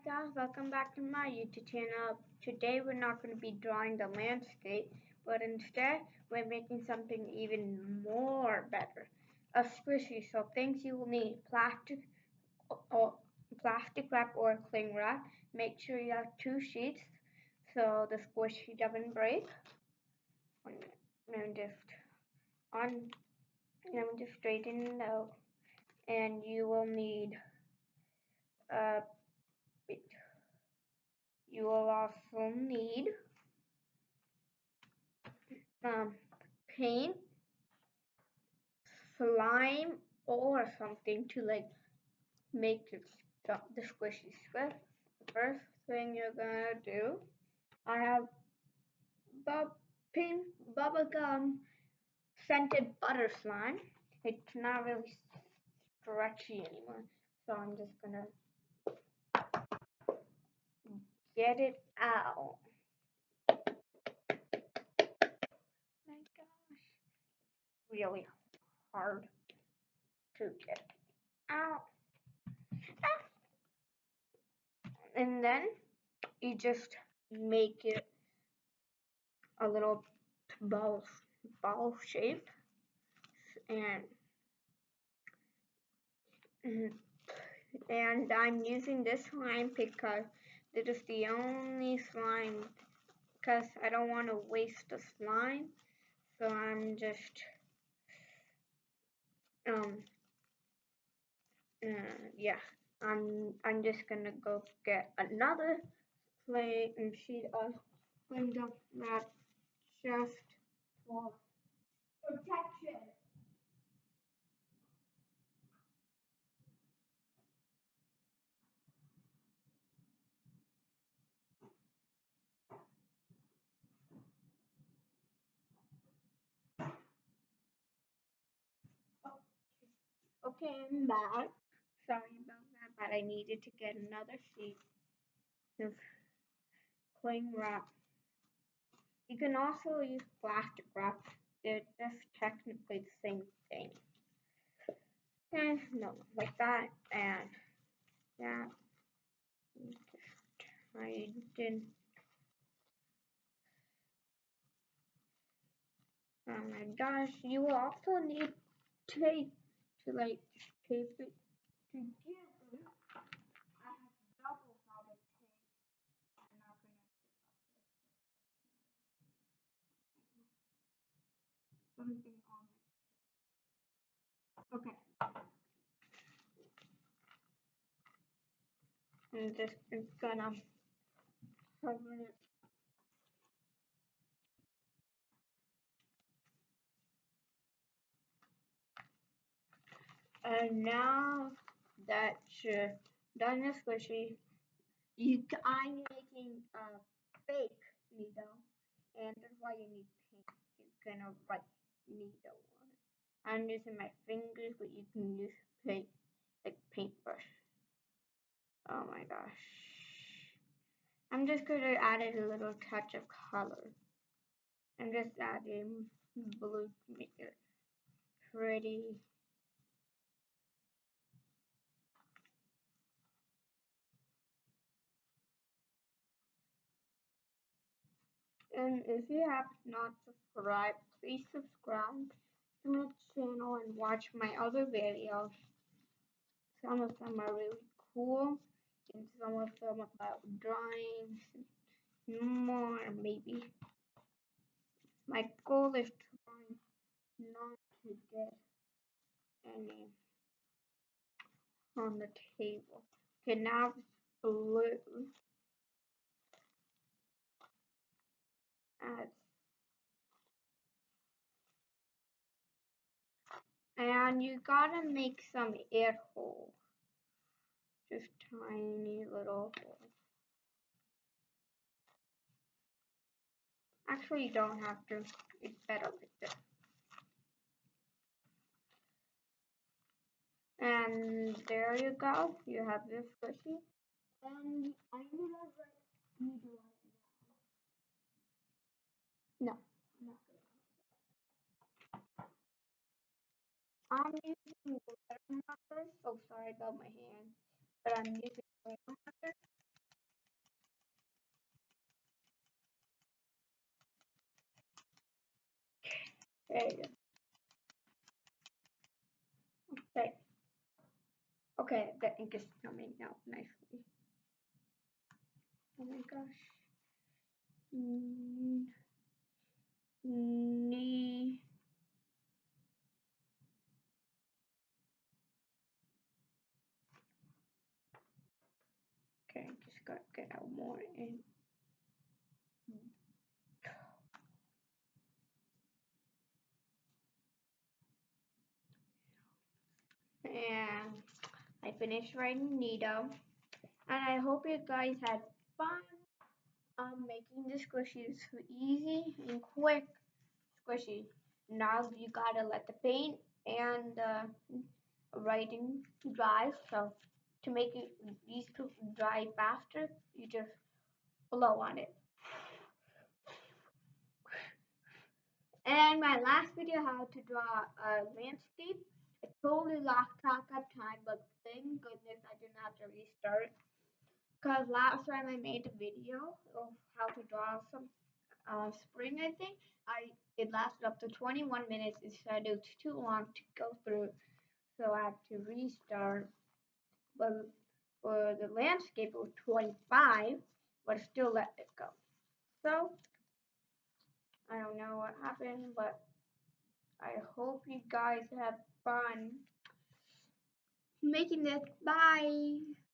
Guys, welcome back to my YouTube channel. Today we're not going to be drawing the landscape, but instead we're making something even more better. A squishy. So things you will need: or plastic wrap or cling wrap. Make sure you have two sheets so the squishy doesn't break. Let me just on let me just straighten it out. And you will need uh you will also need um, paint, slime, or something to make it stop the squishy stuff. The first thing you're gonna do, I have pink bubblegum scented butter slime. It's not really stretchy anymore, so I'm just gonna get it out. My gosh, really hard to get out. And then you just make it a little ball shape, and I'm using this slime because it is the only slime, because I don't want to waste the slime, so I'm just yeah, I'm just gonna go get another plate and sheet of cleaned up wrap just for protection. Okay, I'm back. Sorry about that, but I needed to get another sheet of cling wrap. You can also use plastic wrap. They're just technically the same thing. And no, like that, and that. Just tighten. Oh my gosh, you will also need tape to tape it together. I have double-sided tape. I'm not gonna something on it. Okay. And just gonna cover it. And now that you're done your squishy, I'm making a fake needle, and that's why you need paint. You're gonna write needle on it. I'm using my fingers, but you can use paint, like paintbrush. Oh my gosh. I'm just gonna add a little touch of color. I'm just adding blue to make it pretty. And if you have not subscribed, please subscribe to my channel and watch my other videos. Some of them are really cool, and some of them about drawing, more maybe. My goal is trying not to get any on the table. Okay, now blue. Add. And you gotta make some air holes. Just tiny little holes. Actually, you don't have to. It's better like this. And there you go. You have this squishy. And I'm gonna write needle on it now. No, not gonna. I'm using glitter markers. So sorry about my hand, but I'm using glitter markers. out nicely. Oh my gosh. Knee. Okay, just gotta get out more in. And I finished writing Nito. And I hope you guys had fun making the squishies easy and quick squishy. Now you gotta let the paint and writing dry. So to make these two dry faster, you just blow on it. And my last video, how to draw a landscape, I totally lost track of time, but thank goodness I didn't have to restart. Because last time I made a video of how to draw some spring, I think, it lasted up to 21 minutes. It said it was too long to go through, so I had to restart. But for the landscape, it was 25, but I still let it go. So I don't know what happened, but I hope you guys have fun making this. Bye.